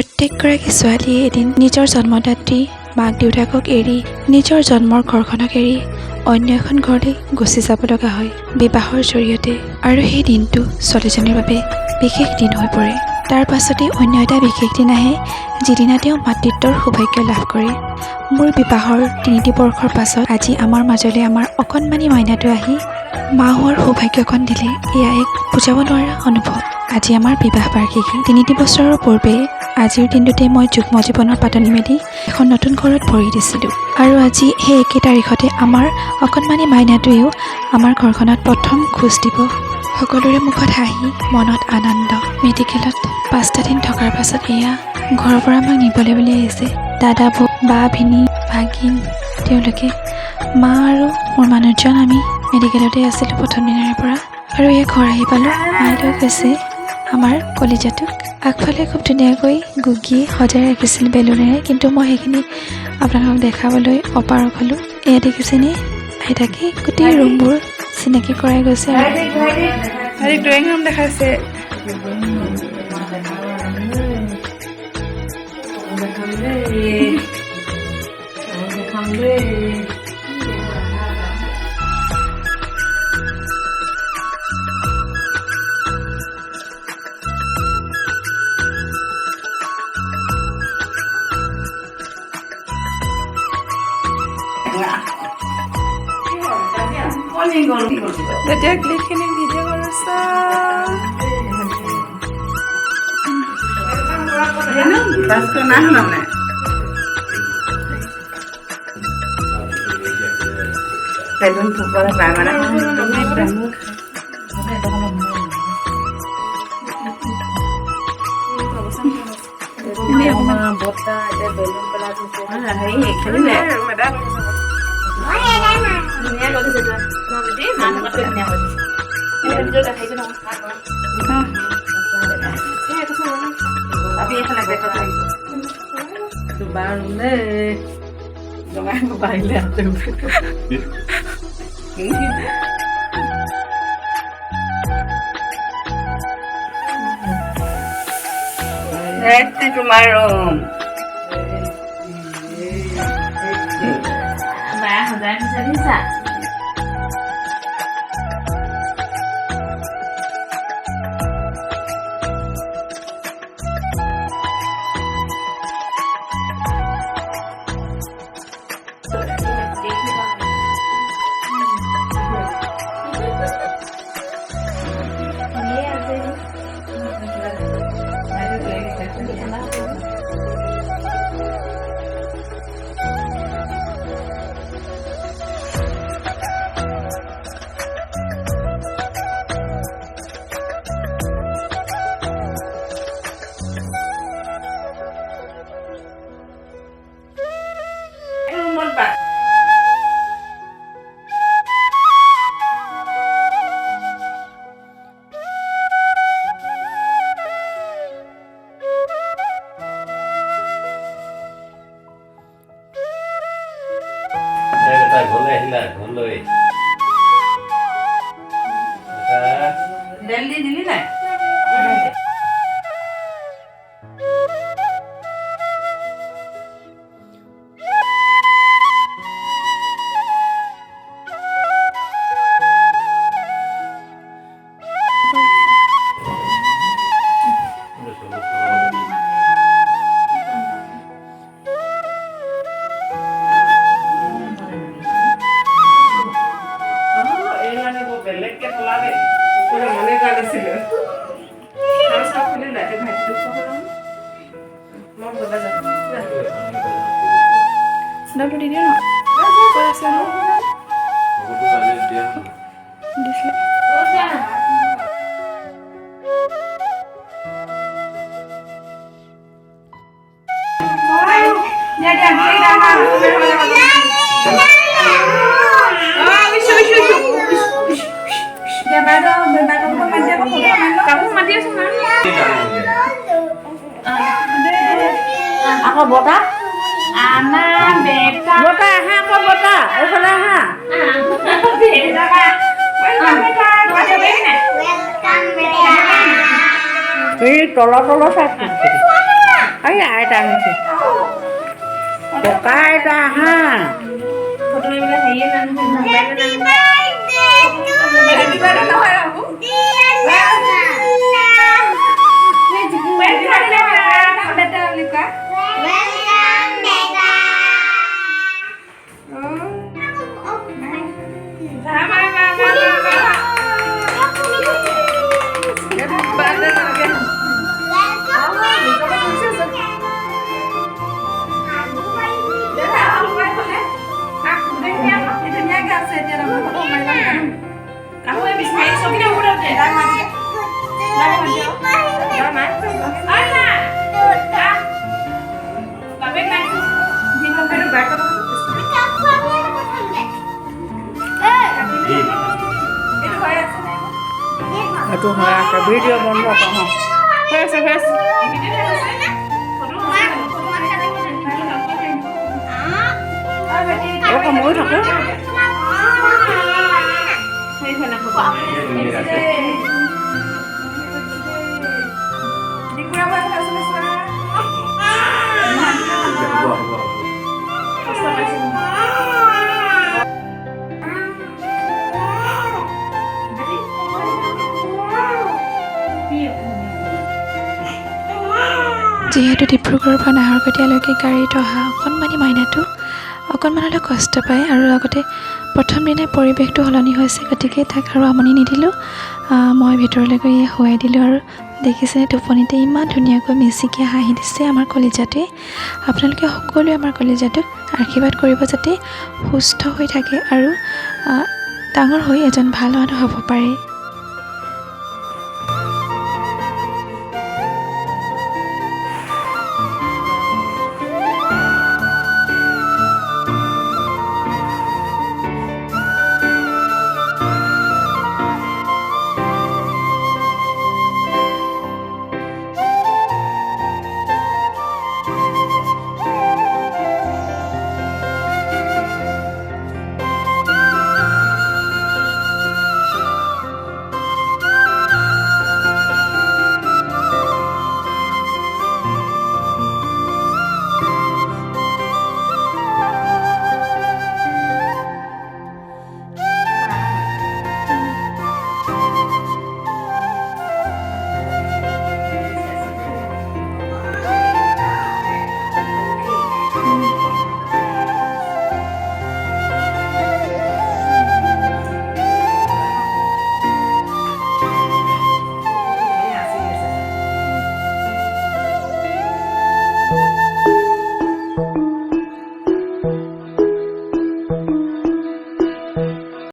প্ৰত্যেকগৰাকী ছোৱালীয়ে এদিন নিজৰ জন্মদাত্ৰী মাক দেউতাকক এৰি নিজৰ জন্মৰ ঘৰখনক এৰি অন্য এখন ঘৰলৈ গুচি যাব লগা হয় বিবাহৰ জৰিয়তে। আৰু সেই দিনটো ছোৱালীজনীৰ বাবে বিশেষ দিন হৈ পৰে। তাৰ পাছতেই অন্য এটা বিশেষ দিন আহে, যিদিনা তেওঁ মাতৃত্বৰ সৌভাগ্য লাভ কৰে। মোৰ বিবাহৰ 3টি বৰ্ষৰ পাছত আজি আমাৰ মাজলৈ আমাৰ অকণমানি মাইনাটো আহি মা হোৱাৰ সৌভাগ্যখন দিলে। এয়া এক বুজাব নোৱাৰা অনুভৱ। আজি আমাৰ বিবাহ বাৰ্ষিকী। 3টি বছৰৰ পূৰ্বে আজিৰ দিনটোতে মই যুগ্ম জীৱনৰ পাতনি মেলি এখন নতুন ঘৰত ভৰি দিছিলোঁ। আৰু আজি সেই একে তাৰিখতে আমাৰ অকণমানি মাইনাটোৱেও আমাৰ ঘৰখনত প্ৰথম খোজ দিব। সকলোৰে মুখত হাঁহি, মনত আনন্দ। মেডিকেলত 5টা দিন থকাৰ পাছত এয়া ঘৰৰ পৰা আমাক নিবলৈ বুলি আহিছে দাদা, বৌ, বা, ভিনী, ভাগিন। তেওঁলোকে মা আৰু মোৰ মানুহজন আমি মেডিকেলতে আছিলোঁ প্ৰথম দিনাৰে পৰা। আৰু এয়া ঘৰ আহি পালোঁ। মায়ে লৈ গৈছে আমাৰ কলিজাটোক। আগফালে খুব ধুনীয়াকৈ গুগিয়ে সজাই ৰাখিছিল বেলুনেৰে, কিন্তু মই সেইখিনি আপোনালোকক দেখাবলৈ অপাৰগ হ'লোঁ। এয়া দেখিছেনে, আইতাকে গোটেই ৰুমবোৰ চিনাকি কৰাই গৈছে। আৰু ড্ৰয়িং ৰুম দেখাইছে। যেতিয়া ক্লিপখিনি ভিডিঅ' কৰিছ বেলুন ফুকলে পায় মানে বৰ্তা এতিয়া বেলুন পেলাই থৈছে। হেৰি খেলিলে তোমাৰ ৰুম সজাই দিছা। দিল্লী দিলি নাই ডাবটো দি দিয়া ন আছে ন দিছিলে। আকৌ বতা আনা বেটা বতা আহা আকৌ বতা এইফালে আহা এই তলৰ চাইছো এই আইতা আহিছে ককা আইতা আহা ফটো মাৰিবলৈ হেৰিয়ে নানো মোবাইলে এইটো হৈ আছে ভিডিঅ' বন্ধ কৰোঁ হৈ আছে ময়ো থাকোঁ যিহেতু ডিব্ৰুগড়ৰ পৰা নাহৰকটীয়ালৈকে গাড়ীত অহা অকণমানি মাইনাটো অকণমান হ'লেও কষ্ট পায় আৰু লগতে প্ৰথম দিনাই পৰিৱেশটো সলনি হৈছে, গতিকে তাক আৰু আমনি নিদিলোঁ। মই ভিতৰলৈ গৈ শুৱাই দিলোঁ আৰু দেখিছেনে টোপনিতে ইমান ধুনীয়াকৈ মিচিকিয়া হাঁহি দিছে আমাৰ কলিজাটোৱে। আপোনালোকে সকলোৱে আমাৰ কলিজাটোক আশীৰ্বাদ কৰিব যাতে সুস্থ হৈ থাকে আৰু ডাঙৰ হৈ এজন ভাল মানুহ হ'ব পাৰে।